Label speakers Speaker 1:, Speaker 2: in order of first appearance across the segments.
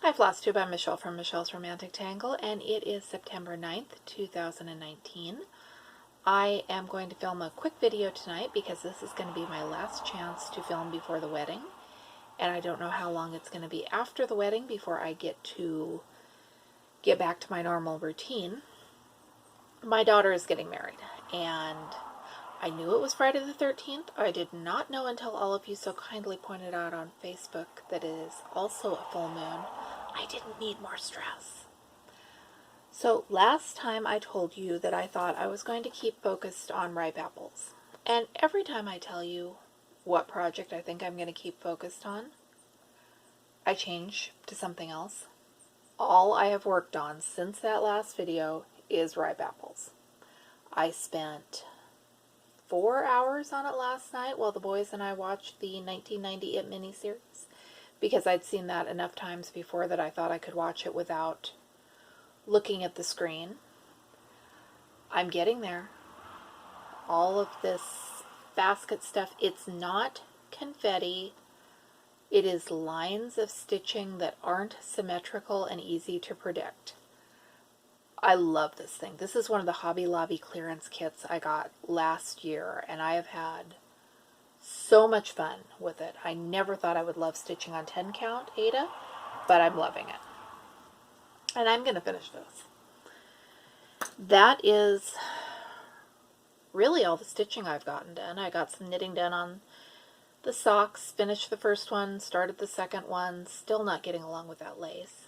Speaker 1: Hi Flosstube, I'm Michelle from Michelle's Romantic Tangle, and it is September 9th, 2019. I am going to film a quick video tonight because this is going to be my last chance to film before the wedding, and I don't know how long it's going to be after the wedding before I get back to my normal routine. My daughter is getting married, and I knew it was Friday the 13th. I did not know until all of you so kindly pointed out on Facebook that it is also a full moon. I didn't need more stress. So last time I told you that I thought I was going to keep focused on ripe apples. And every time I tell you what project I think I'm going to keep focused on, I change to something else. All I have worked on since that last video is ripe apples. I spent 4 hours on it last night while the boys and I watched the 1990 It miniseries, because I'd seen that enough times before that I thought I could watch it without looking at the screen. I'm getting there. All of this basket stuff, it's not confetti. It is lines of stitching that aren't symmetrical and easy to predict. I love this thing. This is one of the Hobby Lobby clearance kits I got last year, and I have had so much fun with it. I never thought I would love stitching on 10 count Aida, but I'm loving it. And I'm going to finish this. That is really all the stitching I've gotten done. I got some knitting done on the socks, finished the first one, started the second one, still not getting along with that lace.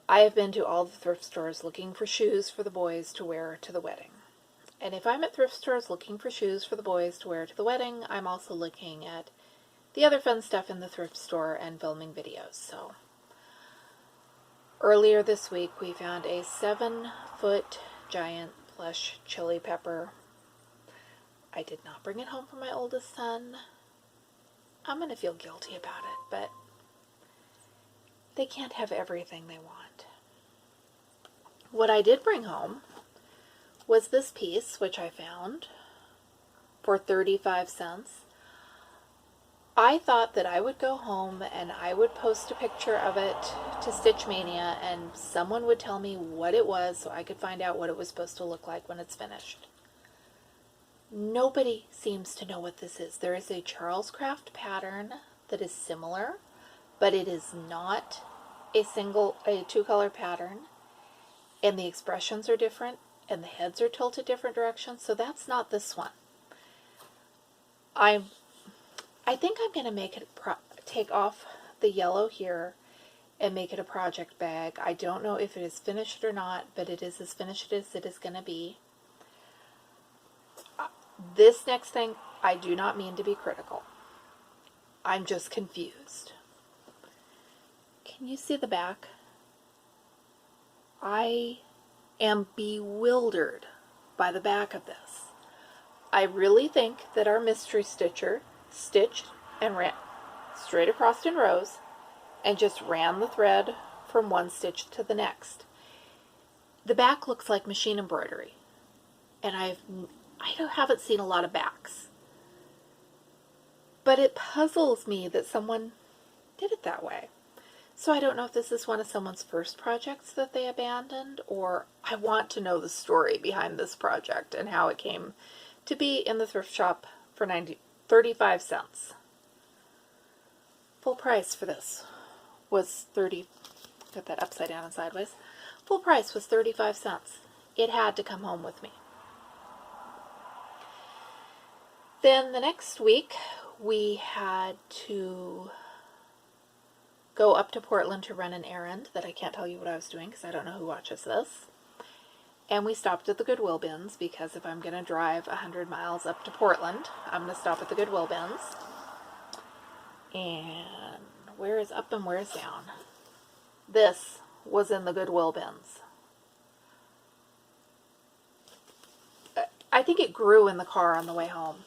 Speaker 1: I have been to all the thrift stores looking for shoes for the boys to wear to the wedding. And if I'm at thrift stores looking for shoes for the boys to wear to the wedding, I'm also looking at the other fun stuff in the thrift store and filming videos. So earlier this week we found a 7-foot giant plush chili pepper. I did not bring it home for my oldest son. I'm going to feel guilty about it, but they can't have everything they want. What I did bring home was this piece, which I found for 35 cents. I thought that I would go home and I would post a picture of it to Stitch Mania and someone would tell me what it was so I could find out what it was supposed to look like when it's finished. Nobody seems to know what this is. There is a Charles Craft pattern that is similar, but it is not a two-color pattern, and the expressions are different, and the heads are tilted different directions, so that's not this one. I think I'm going to make it take off the yellow here and make it a project bag. I don't know if it is finished or not, but it is as finished as it is going to be. This next thing, I do not mean to be critical. I'm just confused. Can you see the back? I am bewildered by the back of this. I really think that our mystery stitcher stitched and ran straight across in rows and just ran the thread from one stitch to the next. The back looks like machine embroidery, and I haven't seen a lot of backs. But it puzzles me that someone did it that way. So I don't know if this is one of someone's first projects that they abandoned, or I want to know the story behind this project and how it came to be in the thrift shop for 35 cents. Full price for this was got that upside down and sideways. Full price was 35 cents. It had to come home with me. Then the next week we had to go up to Portland to run an errand that I can't tell you what I was doing because I don't know who watches this. And we stopped at the Goodwill bins because if I'm going to drive 100 miles up to Portland, I'm going to stop at the Goodwill bins. And where is up and where is down? This was in the Goodwill bins. I think it grew in the car on the way home.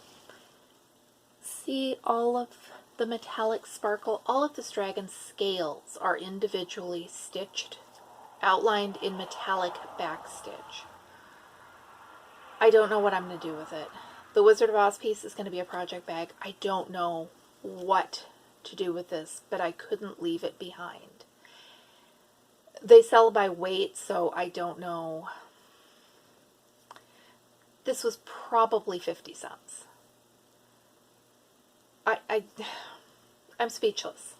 Speaker 1: See all of the metallic sparkle? All of this dragon scales are individually stitched, outlined in metallic backstitch. I don't know what I'm going to do with it. The Wizard of Oz piece is going to be a project bag. I don't know what to do with this, but I couldn't leave it behind. They sell by weight, so I don't know. This was probably 50 cents. I'm speechless.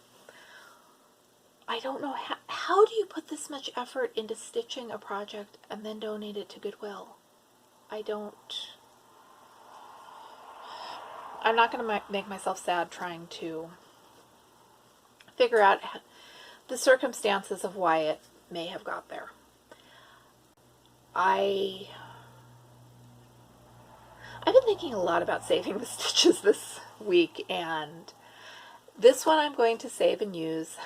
Speaker 1: I don't know how do you put this much effort into stitching a project and then donate it to Goodwill? I'm not going to make myself sad trying to figure out the circumstances of why it may have got there. I've been thinking a lot about saving the stitches this week, and this one I'm going to save and use.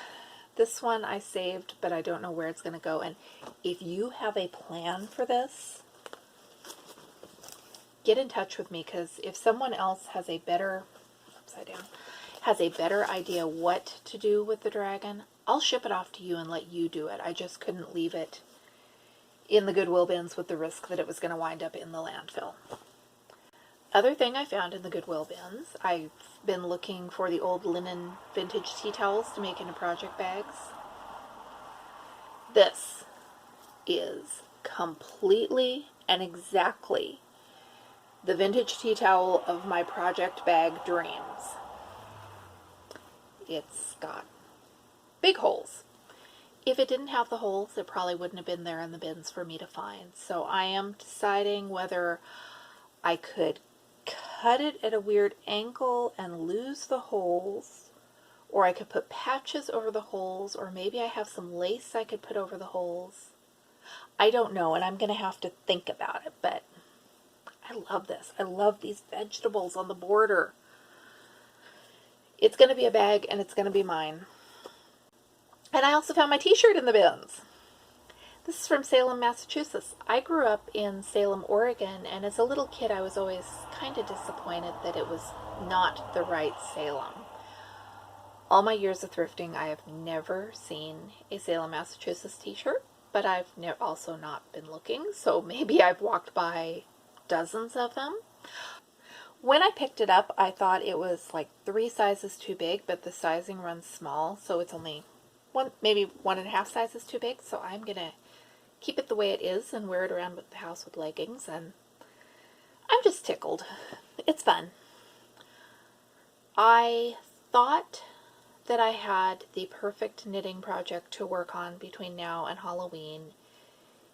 Speaker 1: This one I saved, but I don't know where it's going to go. And if you have a plan for this, get in touch with me, because if someone else has a better, has a better idea what to do with the dragon, I'll ship it off to you and let you do it. I just couldn't leave it in the Goodwill bins with the risk that it was going to wind up in the landfill. Other thing I found in the Goodwill bins, I've been looking for the old linen vintage tea towels to make into project bags. This is completely and exactly the vintage tea towel of my project bag dreams. It's got big holes. If it didn't have the holes, it probably wouldn't have been there in the bins for me to find. So I am deciding whether I could cut it at a weird angle and lose the holes, or I could put patches over the holes, or maybe I have some lace I could put over the holes. I don't know, and I'm going to have to think about it, but I love this. I love these vegetables on the border. It's going to be a bag, and it's going to be mine. And I also found my t-shirt in the bins. This is from Salem, Massachusetts. I grew up in Salem, Oregon, and as a little kid I was always kind of disappointed that it was not the right Salem. All my years of thrifting, I have never seen a Salem, Massachusetts t-shirt, but I've also not been looking, so maybe I've walked by dozens of them. When I picked it up, I thought it was like 3 sizes too big, but the sizing runs small, so it's only maybe 1.5 sizes too big, so I'm going to keep it the way it is and wear it around the house with leggings, and I'm just tickled. It's fun. I thought that I had the perfect knitting project to work on between now and Halloween.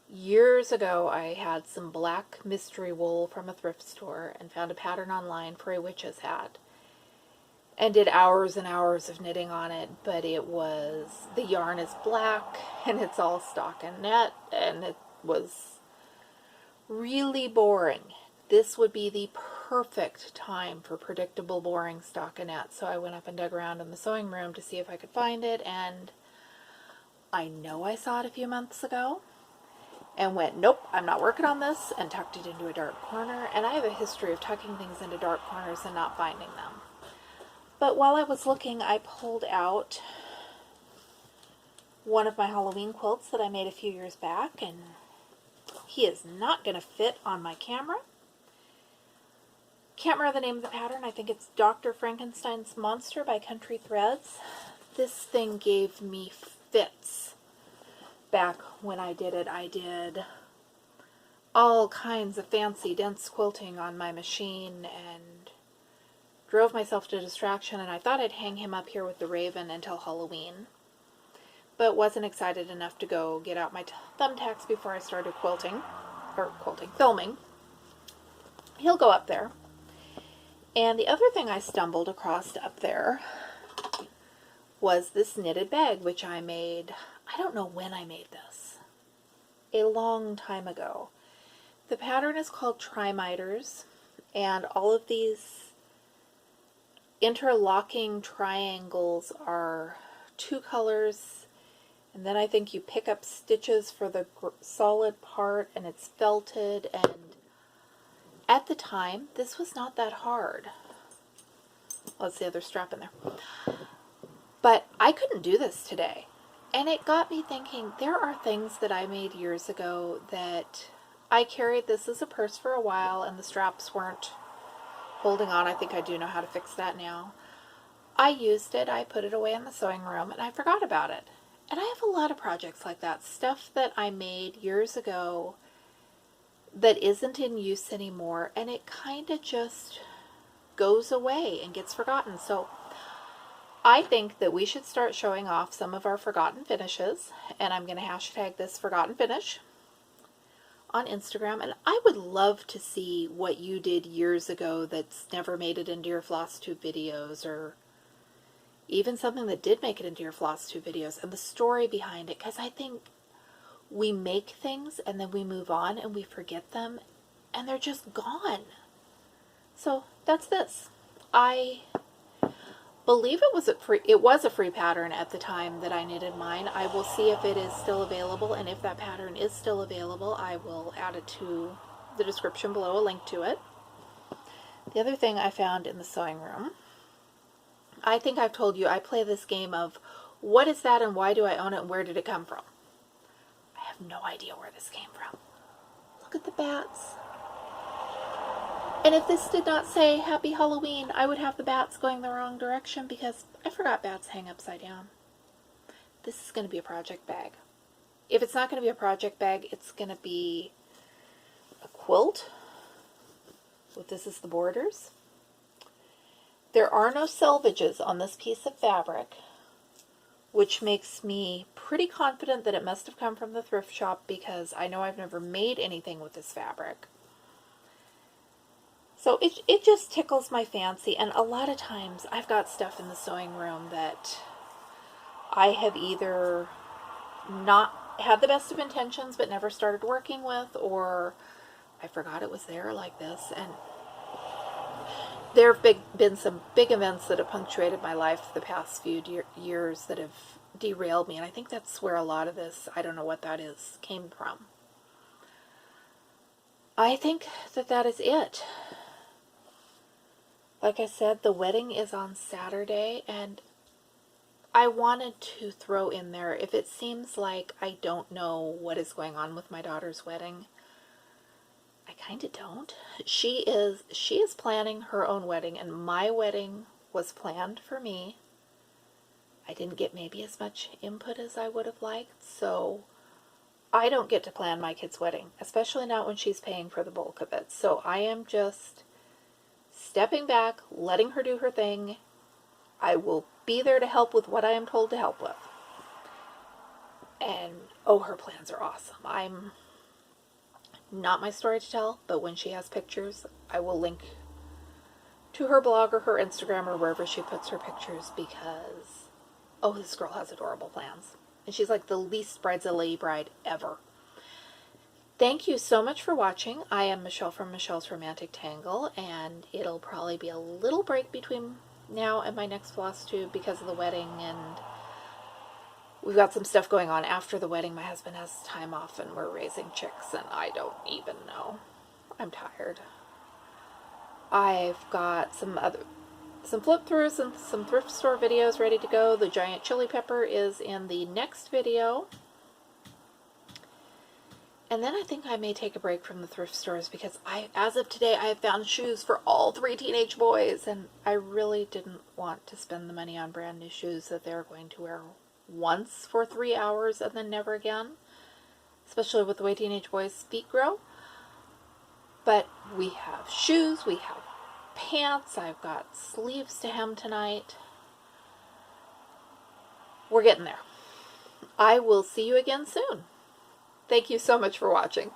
Speaker 1: Years ago, I had some black mystery wool from a thrift store and found a pattern online for a witch's hat and did hours and hours of knitting on it, but the yarn is black and it's all stockinette, and it was really boring. This would be the perfect time for predictable, boring stockinette, so I went up and dug around in the sewing room to see if I could find it, and I know I saw it a few months ago and went, nope, I'm not working on this, and tucked it into a dark corner. And I have a history of tucking things into dark corners and not finding them. But while I was looking, I pulled out one of my Halloween quilts that I made a few years back, and he is not going to fit on my camera. Can't remember the name of the pattern. I think it's Dr. Frankenstein's Monster by Country Threads. This thing gave me fits back when I did it. I did all kinds of fancy dense quilting on my machine and drove myself to distraction, and I thought I'd hang him up here with the raven until Halloween, but wasn't excited enough to go get out my thumbtacks before I started filming. He'll go up there. And the other thing I stumbled across up there was this knitted bag, which I made, I don't know when I made this, a long time ago. The pattern is called Trimiters, and all of these interlocking triangles are 2 colors, and then I think you pick up stitches for the solid part, and it's felted, and at the time this was not that hard. Let's see, there's strap in there. But I couldn't do this today, and it got me thinking, there are things that I made years ago that I carried this as a purse for a while and the straps weren't holding on. I think I do know how to fix that now. I used it, I put it away in the sewing room, and I forgot about it. And I have a lot of projects like that, stuff that I made years ago that isn't in use anymore, and it kind of just goes away and gets forgotten. So I think that we should start showing off some of our forgotten finishes, and I'm going to hashtag this forgotten finish on Instagram. And I would love to see what you did years ago that's never made it into your Flosstube videos, or even something that did make it into your Flosstube videos, and the story behind it, because I think we make things and then we move on and we forget them and they're just gone. So that's this. I believe it was a free pattern at the time that I knitted mine. I will see if it is still available, and if that pattern is still available, I will add it to the description below, a link to it. The other thing I found in the sewing room, I think I've told you I play this game of what is that and why do I own it and where did it come from? I have no idea where this came from. Look at the bats. And if this did not say Happy Halloween, I would have the bats going the wrong direction because I forgot bats hang upside down. This is going to be a project bag. If it's not going to be a project bag, it's going to be a quilt with this as the borders. There are no selvages on this piece of fabric, which makes me pretty confident that it must have come from the thrift shop because I know I've never made anything with this fabric. So it just tickles my fancy, and a lot of times I've got stuff in the sewing room that I have either not had the best of intentions but never started working with, or I forgot it was there like this. And there have been some big events that have punctuated my life the past few years that have derailed me, and I think that's where a lot of this, I don't know what that is, came from. I think that that is it. Like I said, the wedding is on Saturday, and I wanted to throw in there, if it seems like I don't know what is going on with my daughter's wedding, I kind of don't. She is planning her own wedding, and my wedding was planned for me. I didn't get maybe as much input as I would have liked, so I don't get to plan my kid's wedding, especially not when she's paying for the bulk of it. So I am just stepping back, letting her do her thing. I will be there to help with what I am told to help with. And, oh, her plans are awesome. I'm not my story to tell, but when she has pictures, I will link to her blog or her Instagram or wherever she puts her pictures because, oh, this girl has adorable plans. And she's like the least bridezilla bride ever. Thank you so much for watching. I am Michelle from Michelle's Romantic Tangle, and it'll probably be a little break between now and my next Flosstube because of the wedding, and we've got some stuff going on after the wedding. My husband has time off and we're raising chicks, and I don't even know. I'm tired. I've got some flip throughs and some thrift store videos ready to go. The giant chili pepper is in the next video. And then I think I may take a break from the thrift stores because as of today, I have found shoes for all 3 teenage boys, and I really didn't want to spend the money on brand new shoes that they're going to wear once for 3 hours and then never again, especially with the way teenage boys' feet grow. But we have shoes, we have pants, I've got sleeves to hem tonight. We're getting there. I will see you again soon. Thank you so much for watching.